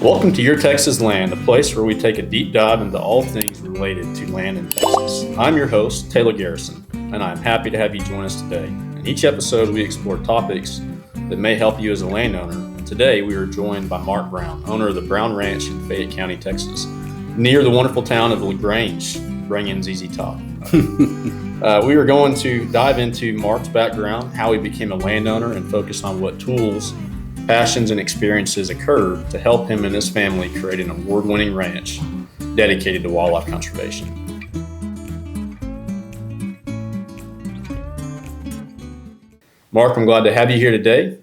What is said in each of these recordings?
Welcome to Your Texas Land, a place where we take a deep dive into all things related to land in Texas. I'm your host, Taylor Garrison, and I'm happy to have you join us today. In each episode, we explore topics that may help you as a landowner. And today, we are joined by Mark Brown, owner of the Brown Ranch in Fayette County, Texas, near the wonderful town of LaGrange. Bring in ZZ Top. We are going to dive into Mark's background, how he became a landowner, and focus on what tools, passions, and experiences occurred to help him and his family create an award-winning ranch dedicated to wildlife conservation. Mark, I'm glad to have you here today.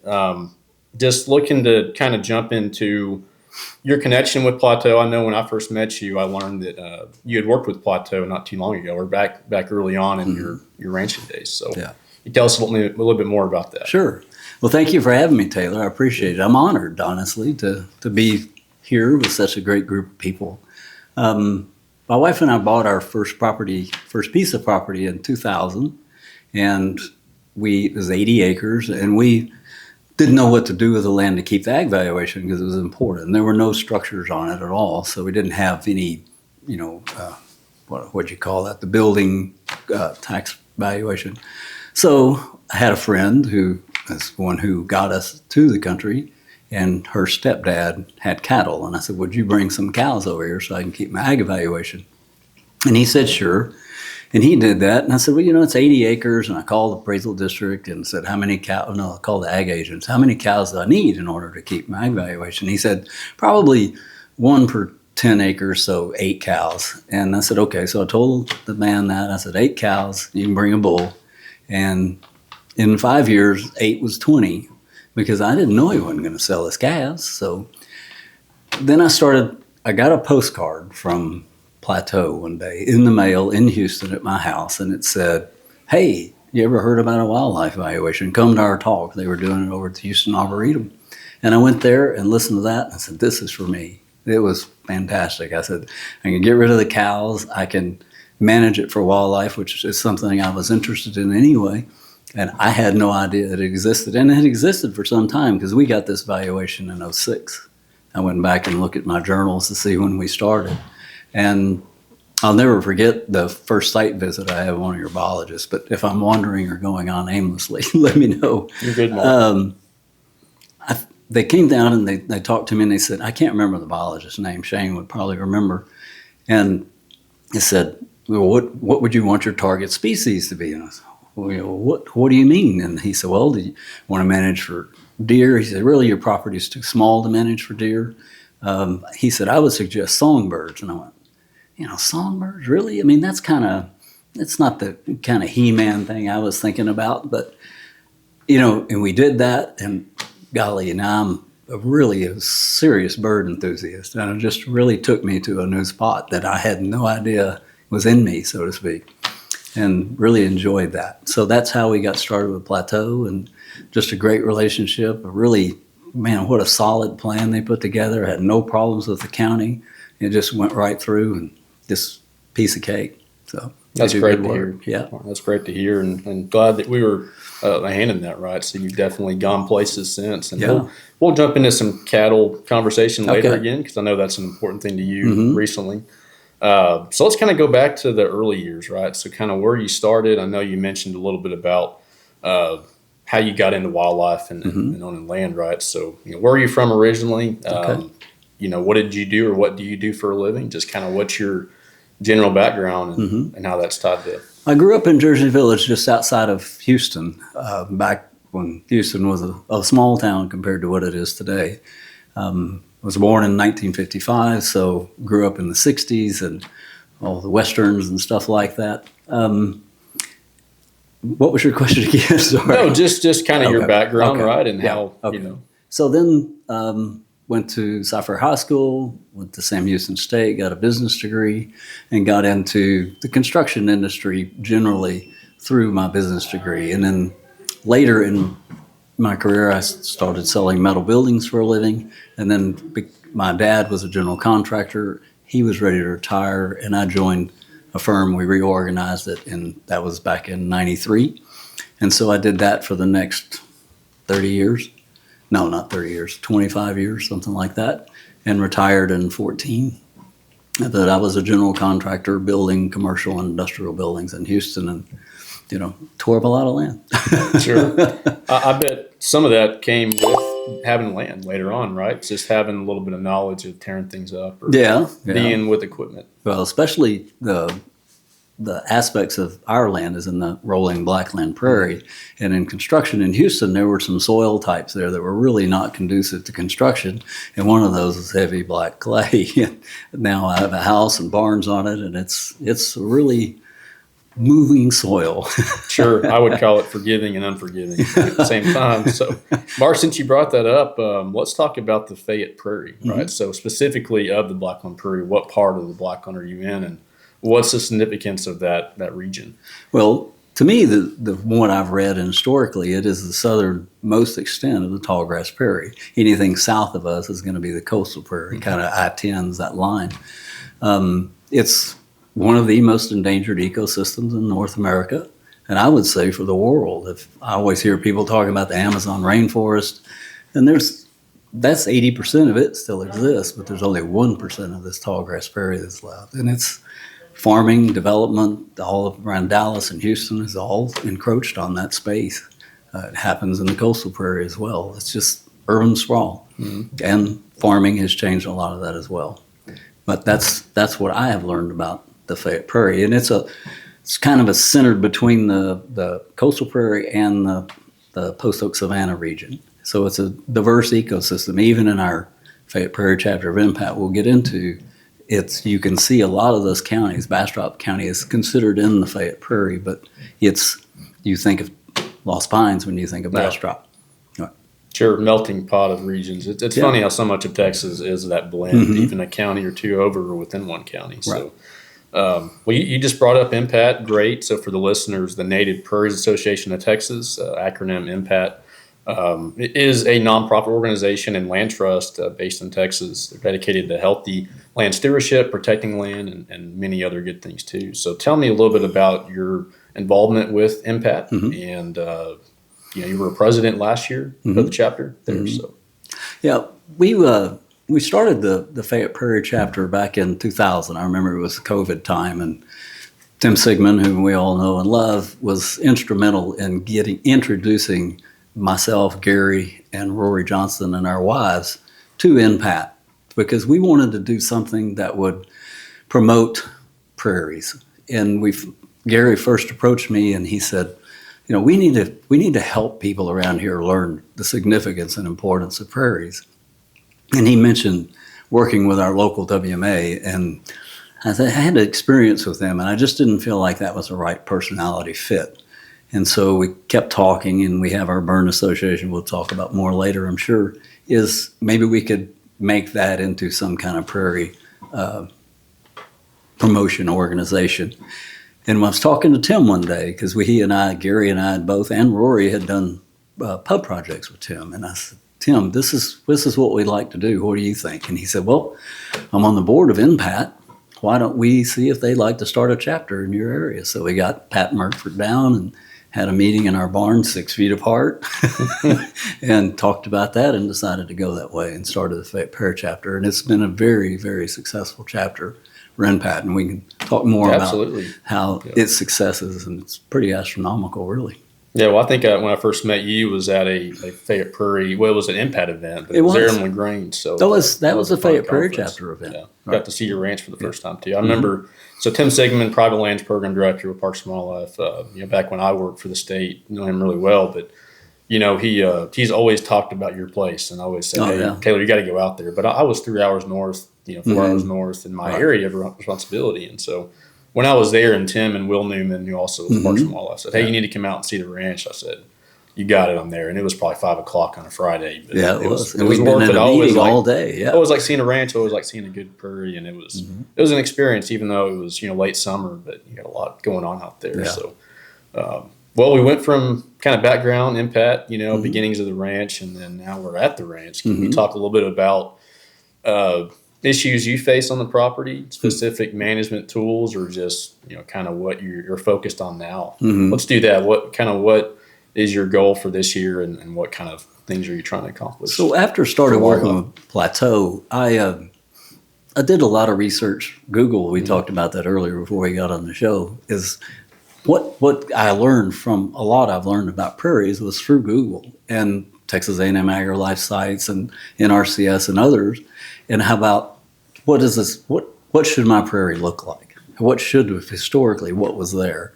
Just looking to kind of jump into your connection with Plateau. I know when I first met you, I learned that you had worked with Plateau not too long ago, or back early on in your ranching days. So you tell us a little bit more about that. Sure. Well, thank you for having me, Taylor. I appreciate it. I'm honored, honestly, to be here with such a great group of people. My wife and I bought our first piece of property in 2000, and it was 80 acres, and we didn't know what to do with the land to keep the ag valuation because it was important. There were no structures on it at all, so we didn't have any, what'd you call that, the building tax valuation. So I had a friend who is one who got us to the country, and her stepdad had cattle. And I said, would you bring some cows over here so I can keep my ag evaluation? And he said, sure. And he did that. And I said, well, it's 80 acres. And I called the appraisal district and said, how many cows? No, I called the ag agents. How many cows do I need in order to keep my ag valuation? He said, probably 1 per 10 acres, so 8 cows. And I said, okay. So I told the man that. I said, 8 cows, you can bring a bull. And in 5 years, 8 was 20, because I didn't know he wasn't going to sell his calves. So then I got a postcard from Plateau one day in the mail in Houston at my house, and it said, hey, you ever heard about a wildlife evaluation? Come to our talk. They were doing it over at the Houston Arboretum. And I went there and listened to that, and I said, this is for me. It was fantastic. I said, I can get rid of the cows. I can manage it for wildlife, which is something I was interested in anyway. And I had no idea it existed. And it had existed for some time because we got this valuation in 2006. I went back and looked at my journals to see when we started. And I'll never forget the first site visit I had with one of your biologists. But if I'm wandering or going on aimlessly, let me know. You're good, Mark. They came down and they talked to me and they said, I can't remember the biologist's name. Shane would probably remember. And he said, well, what would you want your target species to be? And I said, well, what do you mean? And he said, well, do you want to manage for deer? He said, really, your property is too small to manage for deer. He said, I would suggest songbirds. And I went, songbirds, really? I mean, it's not the kind of He-Man thing I was thinking about. But, and we did that. And golly, now I'm really a serious bird enthusiast. And it just really took me to a new spot that I had no idea was in me, so to speak. And really enjoyed that. So that's how we got started with Plateau, and just a great relationship. What a solid plan they put together. Had no problems with the county. It just went right through, and just piece of cake. So that's great to hear. Yeah, that's great to hear, and glad that we were a hand in that, right? So you've definitely gone places since. And we'll jump into some cattle conversation later again, because I know that's an important thing to you recently. So let's kind of go back to the early years, right? So kind of where you started. I know you mentioned a little bit about how you got into wildlife and owning land, right? So where are you from originally? What did you do, or what do you do for a living? Just kind of what's your general background and how that's tied to. I grew up in Jersey Village, just outside of Houston, back when Houston was a small town compared to what it is today. I was born in 1955, so grew up in the 60s and all the Westerns and stuff like that. What was your question again? Sorry. No, just kind of your background, right? And how, So then went to Cypher High School, went to Sam Houston State, got a business degree, and got into the construction industry generally through my business degree. And then later in my career, I started selling metal buildings for a living. And then my dad was a general contractor. He was ready to retire, and I joined a firm. We reorganized it, and that was back in '93. And so I did that for the next 30 years. no, not 30 years, 25 years, something like that, and retired in 14. That I was a general contractor building commercial and industrial buildings in Houston, and tore up a lot of land. Sure. I bet some of that came with having land later on, right? Just having a little bit of knowledge of tearing things up or being with equipment. Well, especially the aspects of our land is in the rolling Blackland Prairie. And in construction in Houston, there were some soil types there that were really not conducive to construction. And one of those is heavy black clay. Now I have a house and barns on it, and it's really moving soil. Sure. I would call it forgiving and unforgiving at the same time. So, Mark, since you brought that up, let's talk about the Fayette Prairie, right? So specifically of the Blackland Prairie, what part of the Blackland are you in, and what's the significance of that region? Well, to me, the one I've read, and historically, it is the southernmost extent of the tallgrass prairie. Anything south of us is going to be the coastal prairie, kind of I-10s, that line. It's one of the most endangered ecosystems in North America, and I would say for the world. If I always hear people talking about the Amazon rainforest, and that's 80% of it still exists, but there's only 1% of this tallgrass prairie that's left, and it's farming, development, all around Dallas and Houston is all encroached on that space. It happens in the coastal prairie as well. It's just urban sprawl, and farming has changed a lot of that as well. But that's what I have learned about the Fayette Prairie, and it's kind of centered between the coastal prairie and the post oak savanna region. So it's a diverse ecosystem. Even in our Fayette Prairie chapter of Impact, we'll get into. You can see a lot of those counties. Bastrop County is considered in the Fayette Prairie, but you think of Lost Pines when you think of Bastrop. Right. Sure, melting pot of regions. It's funny how so much of Texas is that blend, even a county or two over or within one county. So, right. Well, you just brought up MPAT. Great. So for the listeners, the Native Prairies Association of Texas, acronym MPAT, it is a nonprofit organization and land trust based in Texas. They're dedicated to healthy land stewardship, protecting land, and many other good things too. So tell me a little bit about your involvement with MPAT, and you were a president last year of the chapter there. So yeah, we started the Fayette Prairie chapter back in 2000. I remember it was COVID time, and Tim Sigmund, whom we all know and love, was instrumental in introducing myself, Gary, and Rory Johnston and our wives to NPAT, because we wanted to do something that would promote prairies. And Gary first approached me and he said, we need to help people around here learn the significance and importance of prairies. And he mentioned working with our local WMA, and I had experience with them, and I just didn't feel like that was the right personality fit. And so we kept talking, and we have our Burn Association we'll talk about more later, I'm sure, is maybe we could make that into some kind of prairie promotion organization. And I was talking to Tim one day, because Gary and I both, and Rory had done pub projects with Tim. And I said, Tim, this is what we'd like to do. What do you think? And he said, well, I'm on the board of NPAT. Why don't we see if they'd like to start a chapter in your area? So we got Pat Murphy down and had a meeting in our barn 6 feet apart and talked about that and decided to go that way and started the Fayette Prairie chapter. And it's been a very, very successful chapter for NPAT, and we can talk more about how its success is, and it's pretty astronomical, really. Yeah, well, I think when I first met you was at a Fayette Prairie, well, it was an MPAT event, but it was there in LaGrange. So that was a Fayette Prairie chapter event. Yeah. Got to see your ranch for the first time, too. I remember, so Tim Sigmund, Private Lands Program Director with Parks and Wildlife, back when I worked for the state, know him really well, but, he's always talked about your place and always said, Taylor, you got to go out there. But I was 3 hours north, 4 hours north in my area of responsibility. And so when I was there, and Tim and Will Newman, who also was Parks and Wildlife, said, hey, you need to come out and see the ranch. I said, you got it, I'm there. And it was probably 5 o'clock on a Friday. But it was worth it. All day. Yeah. I always like seeing a ranch. I always like seeing a good prairie. And it was an experience, even though it was, late summer, but you got a lot going on out there. Yeah. So, well, we went from kind of background, MPAT, beginnings of the ranch, and then now we're at the ranch. Can you talk a little bit about issues you face on the property, specific management tools, or just kind of what you're focused on now? Let's do that. What is your goal for this year, and what kind of things are you trying to accomplish? So after I started working with Plateau, I did a lot of research. Google, we talked about that earlier before we got on the show, is what I learned from a lot I've learned about prairies was through Google and Texas A&M AgriLife sites and NRCS and others. And how about what should my prairie look like? What should historically, what was there?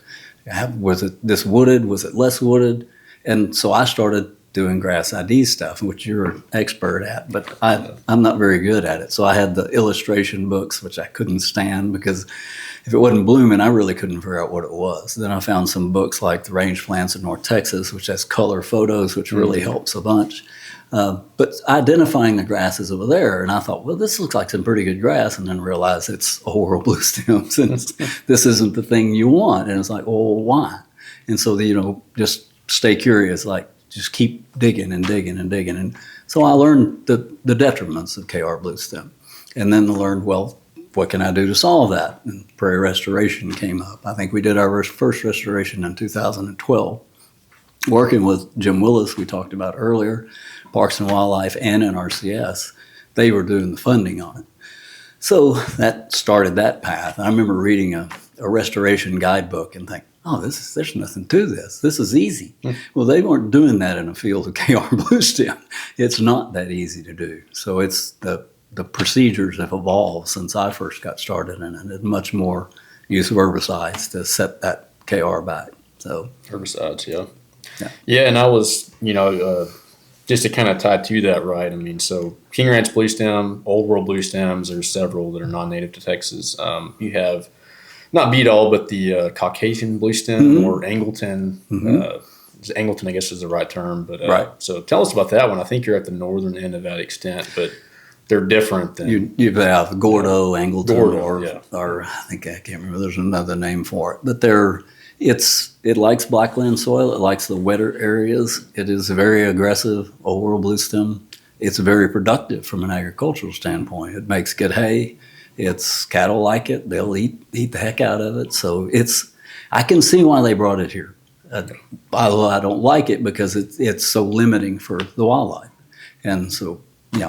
Was it this wooded? Was it less wooded? And so I started doing grass ID stuff, which you're an expert at, but I'm not very good at it. So I had the illustration books, which I couldn't stand because if it wasn't blooming, I really couldn't figure out what it was. Then I found some books like The Range Plants of North Texas, which has color photos, which really helps a bunch. But identifying the grasses over there, and I thought, well, this looks like some pretty good grass, and then realized it's old world blue stems, and this isn't the thing you want. And it's like, well, why? And so, just stay curious, like just keep digging and digging and digging. And so I learned the detriments of KR blue stem, and then learned, well, what can I do to solve that? And prairie restoration came up. I think we did our first restoration in 2012. Working with Jim Willis, we talked about earlier, Parks and Wildlife and NRCS, they were doing the funding on it. So that started that path. I remember reading a restoration guidebook and thinking, oh, there's nothing to this. This is easy. Well, they weren't doing that in a field of KR blue stem. It's not that easy to do. So it's the procedures have evolved since I first got started in it. Much more use of herbicides to set that KR back. So herbicides, yeah, and I was, just to kind of tie to that, right? I mean, so King Ranch blue stem, Old World blue stems. There's several that are non-native to Texas. You have not beat all, but the Caucasian blue stem or Angleton. Angleton, I guess, is the right term. But right. So tell us about that one. I think you're at the northern end of that extent, but they're different than you have Gordo, Angleton, Gordo, or I can't remember. There's another name for it, but it likes Blackland soil. It likes the wetter areas. It is a very aggressive old world blue stem. It's very productive from an agricultural standpoint. It makes good hay. It's cattle like it. They'll eat the heck out of it. So I can see why they brought it here. Although I don't like it because it's so limiting for the wildlife. And so,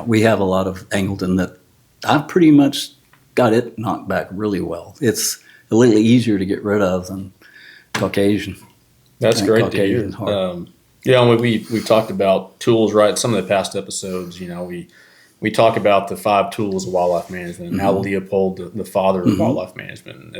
we have a lot of Angleton that I've pretty much got it knocked back really well. It's a little easier to get rid of than Caucasian. That's great to hear. We've talked about tools, right? Some of the past episodes, we talk about the 5 tools of wildlife management and how Leopold, the father of wildlife management. And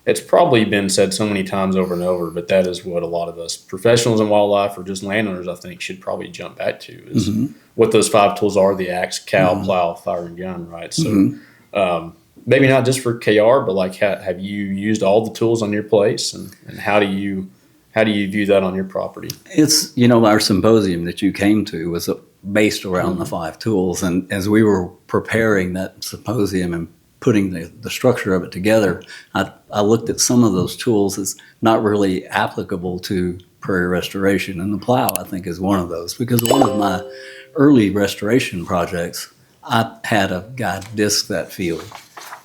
it's probably been said so many times over and over, but that is what a lot of us professionals in wildlife or just landowners, I think, should probably jump back to is what those 5 tools are: the axe, cow, plow, fire, and gun, right? So maybe not just for KR, but like have you used all the tools on your place, and how do you view that on your property? It's our symposium that you came to was based around the 5 tools, and as we were preparing that symposium and putting the structure of it together, I looked at some of those tools as not really applicable to prairie restoration, and the plow I think is one of those, because one of my early restoration projects, I had a guy disc that field.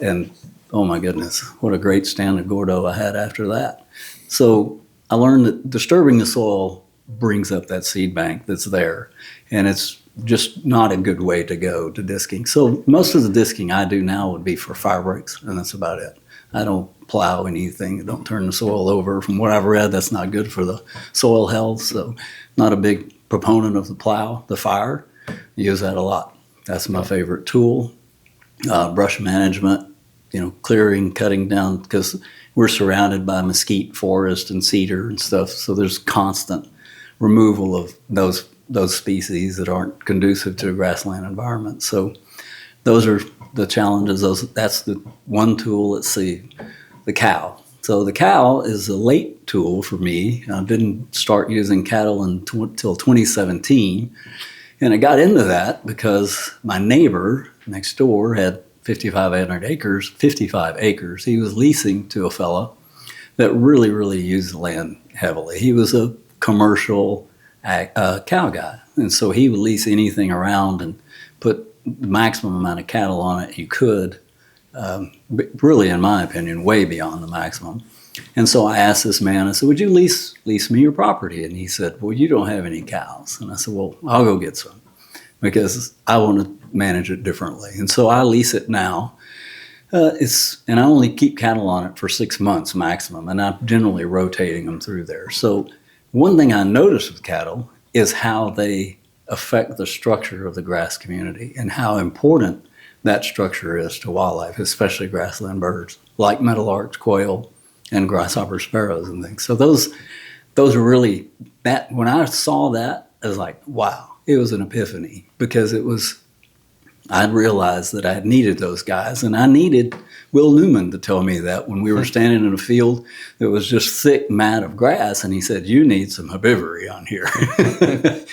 And oh my goodness, what a great stand of Gordo I had after that. So I learned that disturbing the soil brings up that seed bank that's there. And it's just not a good way to go to disking. So most of the disking I do now would be for fire breaks, and that's about it. I don't plow anything. I don't turn the soil over. From what I've read, that's not good for the soil health. So not a big proponent of the plow. The fire, use that a lot. That's my favorite tool. Brush management, clearing, cutting down, because we're surrounded by mesquite forest and cedar and stuff. So there's constant removal of those species that aren't conducive to a grassland environment. So those are the challenges. That's the one tool. Let's see, the cow. So the cow is a late tool for me. I didn't start using cattle until 2017. And I got into that because my neighbor next door had 55 acres. He was leasing to a fellow that really, really used the land heavily. He was a commercial cow guy. And so he would lease anything around and put the maximum amount of cattle on it he could, really, in my opinion, way beyond the maximum. And so I asked this man, I said, would you lease me your property? And he said, well, you don't have any cows. And I said, well, I'll go get some because I want to manage it differently. And so I lease it now. And I only keep cattle on it for 6 months maximum, and I'm generally rotating them through there. So one thing I noticed with cattle is how they affect the structure of the grass community and how important that structure is to wildlife, especially grassland birds like meadowlarks, quail, and grasshopper sparrows and things. So those are really that. When I saw that, I was like, wow, it was an epiphany because I'd realized that I needed those guys, and I needed Will Newman to tell me that when we were standing in a field that was just thick mat of grass, and he said, you need some herbivory on here.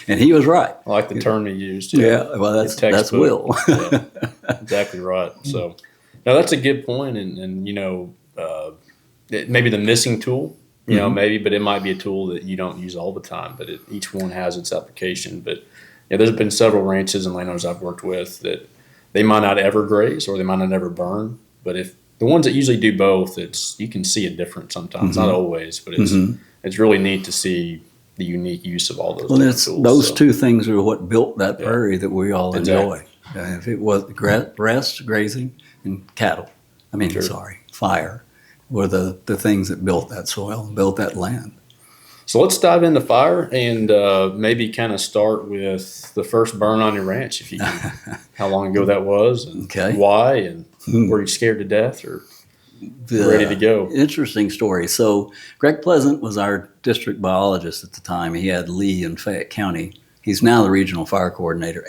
And he was right. I like the term he used. Yeah, well, that's Will. Yeah, exactly right. So, now that's a good point, and maybe the missing tool, maybe, but it might be a tool that you don't use all the time, but each one has its application. But there's been several ranches and landowners I've worked with that they might not ever graze or they might not ever burn, but if the ones that usually do both, you can see a difference sometimes, not always, but it's really neat to see the unique use of all those tools. Those two things are what built that prairie that we all enjoy. If it was rest, grazing, and cattle, fire were the things that built that soil, built that land. So let's dive into fire and maybe kind of start with the first burn on your ranch, if you can. How long ago that was, and why, and were you scared to death or ready to go? Interesting story. So Greg Pleasant was our district biologist at the time. He had Lee in Fayette County. He's now the regional fire coordinator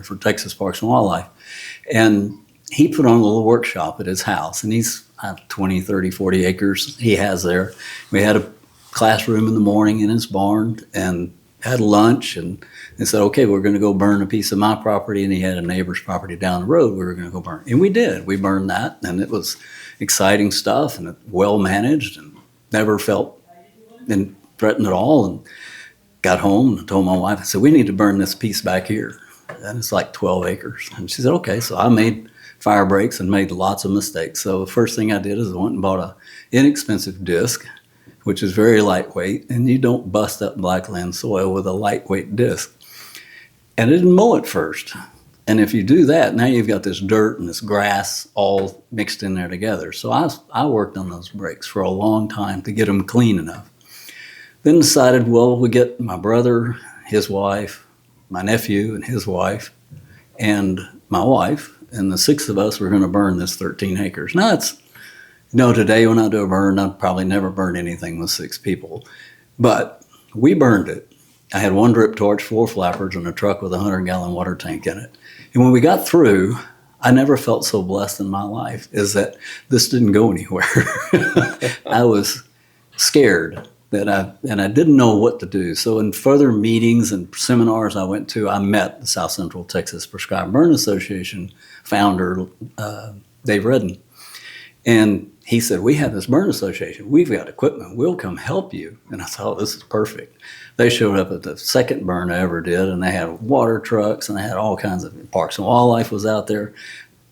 for Texas Parks and Wildlife. And he put on a little workshop at his house, and he's 20, 30, 40 acres he has there. We had a classroom in the morning in his barn and had lunch, and they said, okay, we're going to go burn a piece of my property, and he had a neighbor's property down the road we were going to go burn. And we did. We burned that, and it was exciting stuff and well managed and never felt threatened at all. And got home and told my wife, I said, we need to burn this piece back here. And it's like 12 acres. And she said, okay. So I made fire breaks and made lots of mistakes. So the first thing I did is I went and bought an inexpensive disc, which is very lightweight, and you don't bust up Blackland soil with a lightweight disc. And I didn't mow it first. And if you do that, now you've got this dirt and this grass all mixed in there together. So I worked on those breaks for a long time to get them clean enough. Then decided, well, we get my brother, his wife, my nephew and his wife, and my wife, and the 6 of us were going to burn this 13 acres. Now today when I do a burn, I'd probably never burn anything with 6 people. But we burned it. I had 1 drip torch, 4 flappers, and a truck with a 100-gallon water tank in it. And when we got through, I never felt so blessed in my life is that this didn't go anywhere. I was scared that I didn't know what to do. So in further meetings and seminars I went to, I met the South Central Texas Prescribed Burn Association founder, Dave Redden. And he said, we have this burn association. We've got equipment. We'll come help you. And I thought, this is perfect. They showed up at the second burn I ever did, and they had water trucks, and they had all kinds of Parks and Wildlife was out there.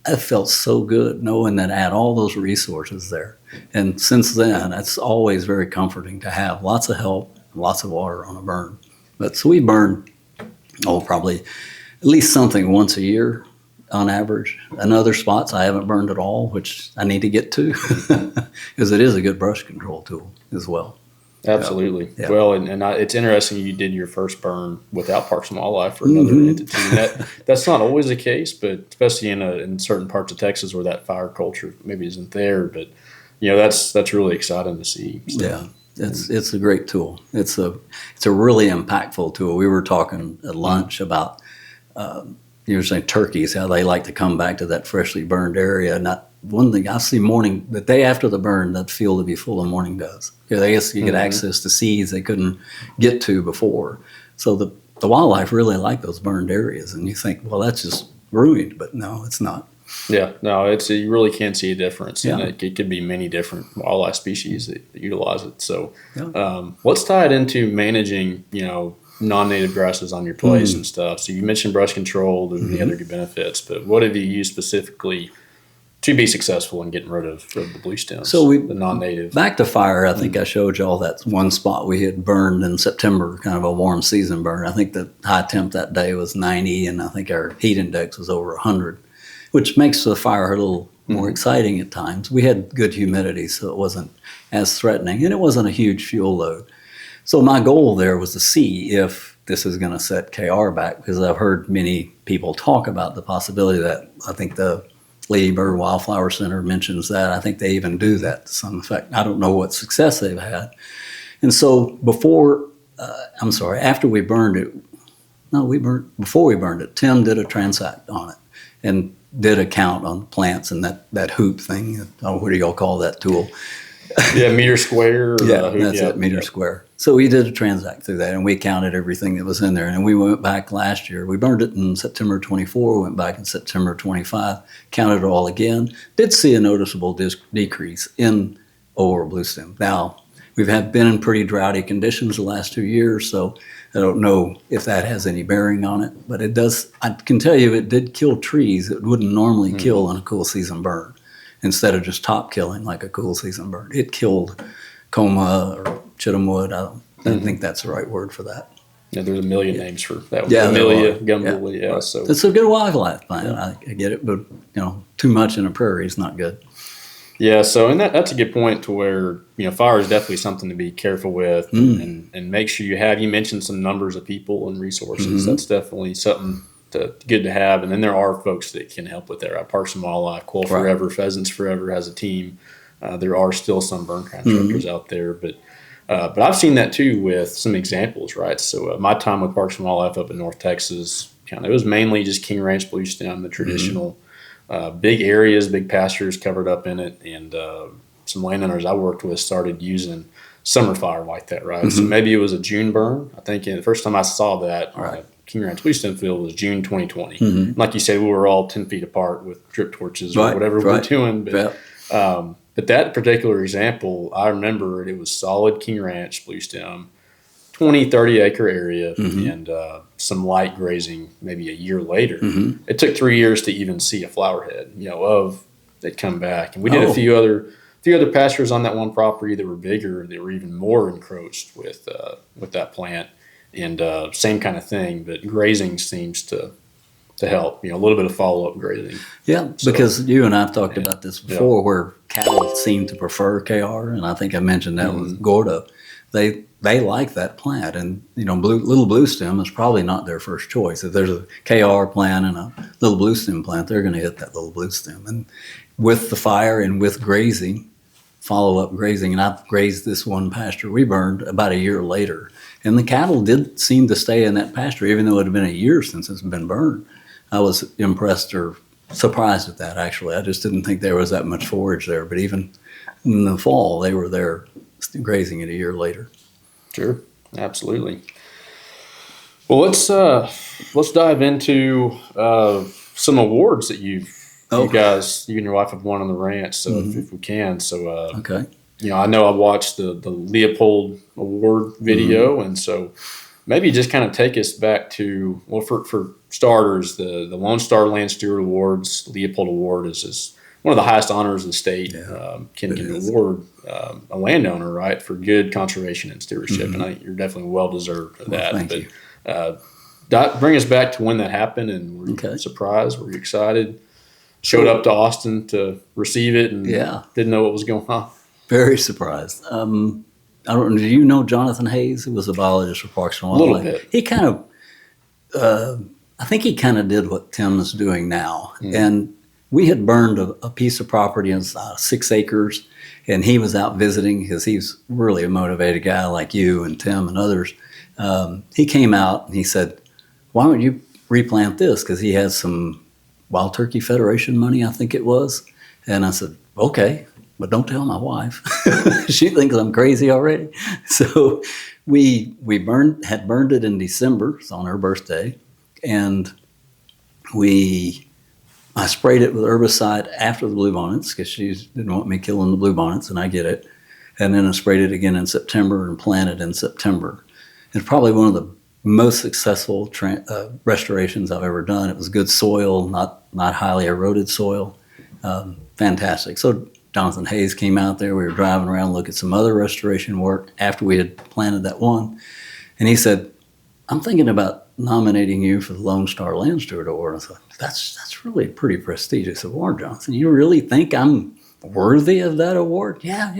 I felt so good knowing that I had all those resources there. And since then, it's always very comforting to have lots of help, lots of water on a burn. But so we burn, probably at least something once a year on average. In other spots, I haven't burned at all, which I need to get to because it is a good brush control tool as well. Absolutely. Yeah. Well, and it's interesting you did your first burn without Parks and Wildlife for another entity. And that's not always the case, but especially in certain parts of Texas where that fire culture maybe isn't there. But that's really exciting to see. So. Yeah, it's a great tool. It's a really impactful tool. We were talking at lunch about you were saying turkeys, how they like to come back to that freshly burned area. Not one thing I see the day after the burn, that field would be full of mourning doves. I guess you get access to seeds they couldn't get to before. So the wildlife really like those burned areas, and you think, well, that's just ruined, but no, it's not. Yeah, no, you really can see a difference. Yeah. And it could be many different wildlife species that utilize it. So let's tie it into managing, non-native grasses on your place and stuff. So you mentioned brush control, the other good benefits, but what have you used specifically to be successful in getting rid of the blue stems, So the non-native. Back to fire, I think I showed y'all that one spot we had burned in September, kind of a warm season burn. I think the high temp that day was 90, and I think our heat index was over 100, which makes the fire a little more exciting at times. We had good humidity, so it wasn't as threatening, and it wasn't a huge fuel load. So my goal there was to see if this is going to set KR back, because I've heard many people talk about the possibility that I think the Lady Bird Wildflower Center mentions that. I think they even do that to some effect. I don't know what success they've had. And so after we burned it, before we burned it, Tim did a transact on it and did a count on plants and that hoop thing. What do y'all call that tool? Yeah, meter square. That's it, meter square. So we did a transact through that, and we counted everything that was in there. And we went back last year. We burned it in September 24, went back in September 25, counted it all again. Did see a noticeable decrease in Aurora blue stem. Now, we've been in pretty droughty conditions the last 2 years, so I don't know if that has any bearing on it. But it does. I can tell you it did kill trees it wouldn't normally kill on a cool season burn. Instead of just top killing like a cool season burn. It killed coma or chittamwood. I don't think that's the right word for that. Yeah, there's a million names for that one. Yeah, Amelia, Gumble, yeah. So it's a good wildlife plant. I get it, but too much in a prairie is not good. Yeah, so and that's a good point to where fire is definitely something to be careful with and make sure you mentioned some numbers of people and resources. That's definitely something good to have. And then there are folks that can help with that. Parks and Wildlife, Quail Forever, Pheasants Forever has a team. There are still some burn contractors out there, but I've seen that too with some examples, right? So my time with Parks and Wildlife up in North Texas, it was mainly just King Ranch blue stem, the traditional big areas, big pastures covered up in it, and some landowners I worked with started using summer fire like that, right? So maybe it was a June burn. I think the first time I saw that King Ranch blue stem field was June 2020. Like you said, we were all 10 feet apart with drip torches or whatever we were doing. But that particular example, I remember it was solid King Ranch blue stem, 20, 30 acre area, and some light grazing maybe a year later. It took 3 years to even see a flower head, they'd come back. And we did a few other pastures on that one property that were bigger, that were even more encroached with that plant. And same kind of thing, but grazing seems to help, a little bit of follow-up grazing. Yeah, so, because you and I have talked about this before, where cattle seem to prefer KR, and I think I mentioned that with Gordo. They like that plant, and little blue stem is probably not their first choice. If there's a KR plant and a little blue stem plant, they're going to hit that little blue stem. And with the fire and with grazing, follow-up grazing, and I've grazed this one pasture we burned about a year later. And the cattle did seem to stay in that pasture, even though it had been a year since it's been burned. I was impressed or surprised at that, actually. I just didn't think there was that much forage there. But even in the fall, they were there grazing it a year later. Sure, absolutely. Well, let's dive into some awards that you guys, you and your wife have won on the ranch. So if we can, okay. I know I watched the Leopold Award video, and so maybe just kind of take us back to, well, for starters, the Lone Star Land Steward Awards. Leopold Award is one of the highest honors in the state. Can award a landowner, right, for good conservation and stewardship, and I think you're definitely well deserved of that. Thank you. Bring us back to when that happened, and were you surprised? Were you excited? Showed up to Austin to receive it, and didn't know what was going on. Very surprised. I don't know. Do you know Jonathan Hayes, who was a biologist for Parks and Wildlife? A little bit. He kind of, I think he kind of did what Tim is doing now. And we had burned a piece of property in 6 acres, and he was out visiting because he's really a motivated guy like you and Tim and others. He came out and he said, "Why don't you replant this?" Because he had some Wild Turkey Federation money, I think it was. And I said, "Okay. But don't tell my wife. She thinks I'm crazy already." So we had burned it in December, so on her birthday, and I sprayed it with herbicide after the bluebonnets because she didn't want me killing the bluebonnets, and I get it. And then I sprayed it again in September and planted in September. It's probably one of the most successful restorations I've ever done. It was good soil, not highly eroded soil. Fantastic. So Jonathan Hayes came out there. We were driving around, looking at some other restoration work after we had planted that one. And he said, I'm thinking about nominating you for the Lone Star Land Steward Award. I thought, that's really a pretty prestigious award, Jonathan. You really think I'm worthy of that award? Yeah.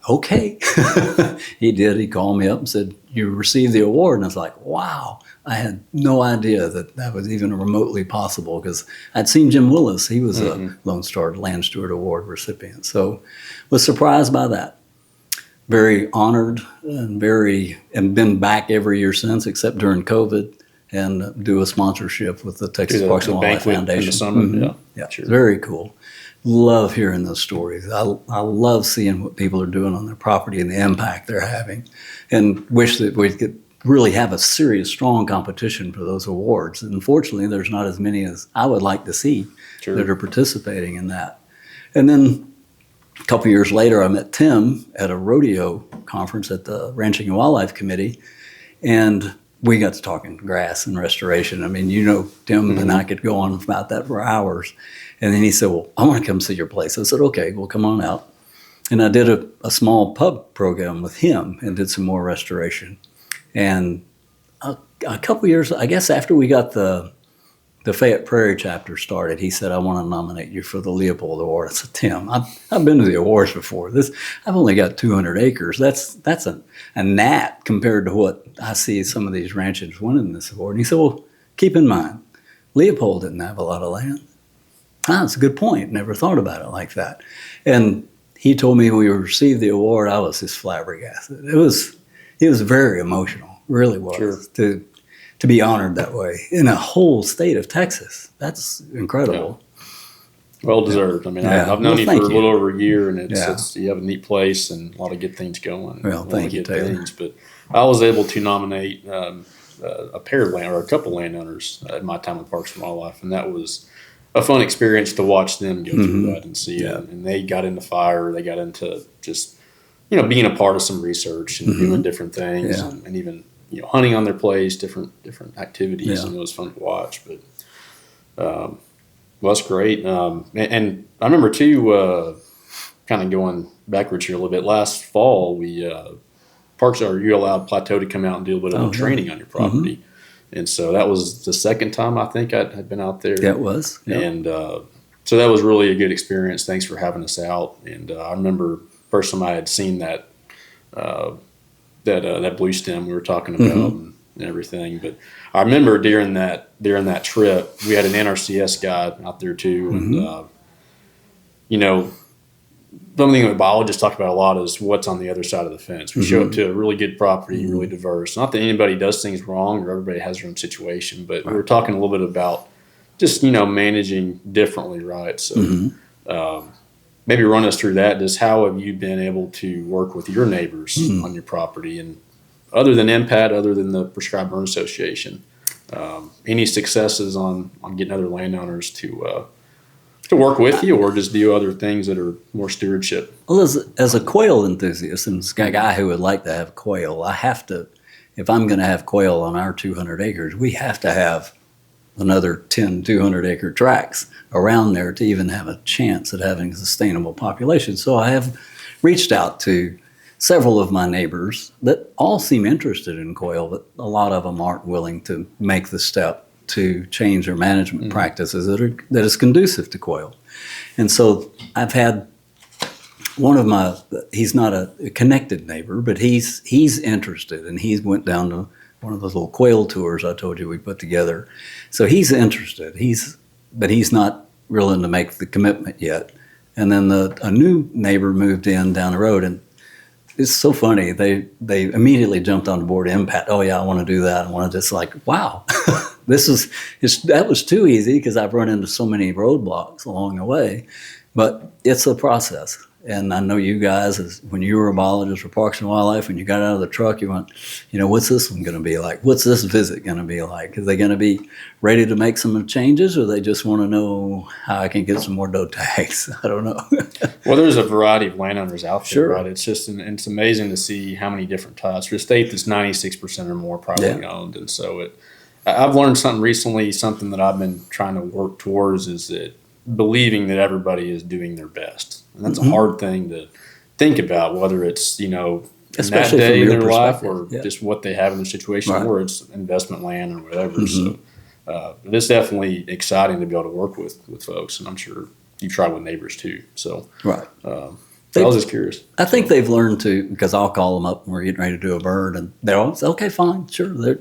Okay. He did. He called me up and said, you received the award. And I was like, wow. I had no idea that was even remotely possible because I'd seen Jim Willis. He was a Lone Star Land Steward Award recipient. So was surprised by that. Very honored and been back every year since, except during COVID, and do a sponsorship with the Texas Parks and Wildlife Foundation. In the summer. Yeah, sure. Very cool. Love hearing those stories. I love seeing what people are doing on their property and the impact they're having, and wish that we could really have a serious, strong competition for those awards. And unfortunately, there's not as many as I would like to see that are participating in that. And then a couple years later, I met Tim at a rodeo conference at the Ranching and Wildlife Committee, and we got to talking grass and restoration. I mean, Tim and I could go on about that for hours. And then he said, well, I want to come see your place. I said, okay, well, come on out. And I did a small pub program with him and did some more restoration. And a couple years, I guess after we got the Fayette Prairie chapter started, he said, I want to nominate you for the Leopold Award. I said, Tim, I've been to the awards before. I've only got 200 acres. That's a gnat compared to what I see some of these ranches winning this award. And he said, well, keep in mind, Leopold didn't have a lot of land. That's a good point. Never thought about it like that. And he told me when we received the award, I was just flabbergasted. It was very emotional, really was, to be honored that way in a whole state of Texas. That's incredible. Yeah. Well deserved. I mean, I've known you for a little over a year, and it's you have a neat place and a lot of good things going. Well, thank you, Taylor. But I was able to nominate a pair of a couple landowners at my time with Parks and Wildlife, and that was a fun experience to watch them go through that and see it. And they got into fire. They got into just being a part of some research and doing different things, and even hunting on their place, different activities, and it was fun to watch. But well, that's great. And I remember too, kind of going backwards here a little bit. Last fall, you're allowed Plateau to come out and do a little bit of training on your property, and so that was the second time I think I had been out there. Yeah, it was, and so that was really a good experience. Thanks for having us out. And I remember first time I had seen that blue stem we were talking about and everything. But I remember during that trip, we had an NRCS guide out there too, and something that biologists talk about a lot is what's on the other side of the fence. We show up to a really good property, really diverse. Not that anybody does things wrong or everybody has their own situation, but we were talking a little bit about just managing differently, right? So. Maybe run us through that. Just how have you been able to work with your neighbors on your property, and other than MPAT, other than the Prescribed Burn Association, any successes on getting other landowners to work with you, or just do other things that are more stewardship? Well, as a quail enthusiast and a guy who would like to have quail, I have to, if I'm going to have quail on our 200 acres, we have to have another 10 200-acre tracts around there to even have a chance at having a sustainable population. So I have reached out to several of my neighbors that all seem interested in quail, but a lot of them aren't willing to make the step to change their management practices that is conducive to quail. And so I've had one of he's not a connected neighbor, but he's interested, and he went down to one of those little quail tours I told you we put together. So he's interested. But he's not willing to make the commitment yet. And then a new neighbor moved in down the road, and it's so funny. They immediately jumped on the board MPAT. Oh yeah, I want to do that. I want to just wow, that was too easy because I've run into so many roadblocks along the way. But it's a process. And I know you guys, when you were a biologist for Parks and Wildlife, when you got out of the truck, you went, what's this one going to be like? What's this visit going to be like? Are they going to be ready to make some changes, or they just want to know how I can get some more doe tags? I don't know. Well, there's a variety of landowners out there, sure. Right? It's just it's amazing to see how many different types. For a state that's 96% or more privately owned, and so I've learned something recently. Something that I've been trying to work towards is that believing that everybody is doing their best. And that's a hard thing to think about, whether it's, Especially that day in from their your life or perspective, just what they have in their situation, Right. or it's investment land or whatever. So it's definitely exciting to be able to work with folks. And I'm sure you try with neighbors too. So, Right. I was just curious. I think they've learned to, because I'll call them up when we're getting ready to do a bird, and they're all, okay, fine, sure.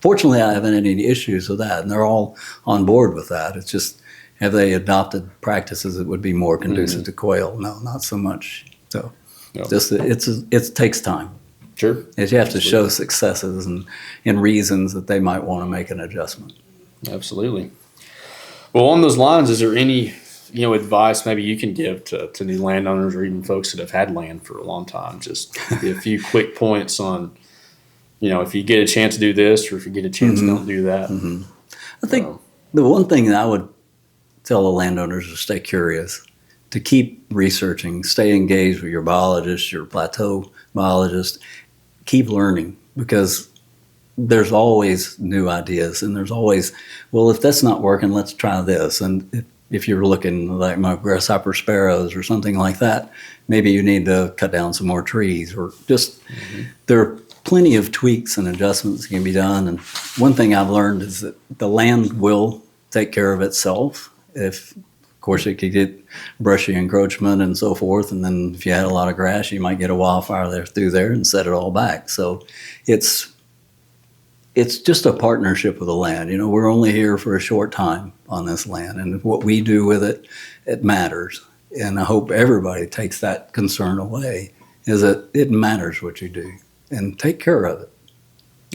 Fortunately, I haven't had any issues with that, and they're all on board with that. It's just, have they adopted practices that would be more conducive to quail? No, not so much. So, No. it takes time. Sure. You have to show successes and reasons that they might want to make an adjustment. Absolutely. Well, on those lines, is there any advice maybe you can give to new landowners or even folks that have had land for a long time? Just maybe a few quick points on, if you get a chance to do this, or if you get a chance, don't do that. I think the one thing that I would tell the landowners is to stay curious, to keep researching, stay engaged with your biologist, your plateau biologist, keep learning, because there's always new ideas, and there's always, well, if that's not working, let's try this. And if you're looking like my grasshopper sparrows or something like that, maybe you need to cut down some more trees, or just there are plenty of tweaks and adjustments that can be done. And one thing I've learned is that the land will take care of itself. Of course, it could get brushy encroachment and so forth, and then if you had a lot of grass, you might get a wildfire through there and set it all back. So it's just a partnership with the land. We're only here for a short time on this land, and what we do with it, it matters. And I hope everybody takes that concern away, is that it matters what you do, and take care of it.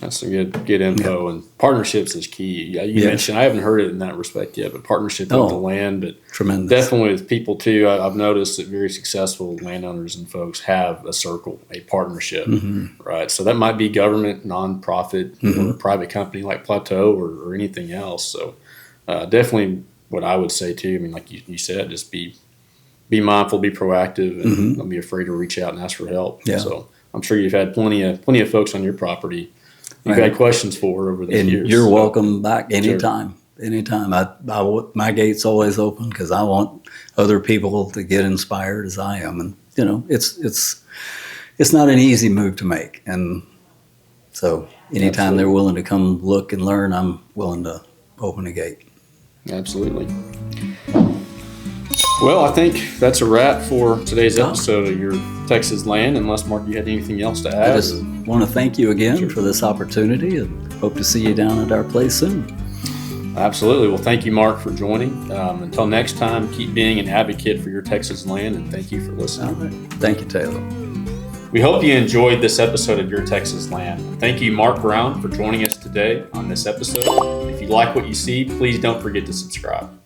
That's some good info. Yeah. And partnerships is key. You mentioned, I haven't heard it in that respect yet, but partnership with the land, but tremendous. Definitely with people too. I've noticed that very successful landowners and folks have a circle, a partnership, right? So that might be government, nonprofit, or a private company like Plateau, or anything else. So definitely what I would say too, like you said, just be mindful, be proactive, and don't be afraid to reach out and ask for help. Yeah. So I'm sure you've had plenty of folks on your property you've had questions for over the years. You're welcome back anytime. Sure. Anytime. My gate's always open, because I want other people to get inspired as I am. And it's not an easy move to make. And so anytime they're willing to come look and learn, I'm willing to open a gate. Absolutely. Well, I think that's a wrap for today's episode of Your Texas Land, unless, Mark, you had anything else to add? I just want to thank you again for this opportunity, and hope to see you down at our place soon. Absolutely. Well, thank you, Mark, for joining. Until next time, keep being an advocate for your Texas land, and thank you for listening. All right. Thank you, Taylor. We hope you enjoyed this episode of Your Texas Land. Thank you, Mark Brown, for joining us today on this episode. If you like what you see, please don't forget to subscribe.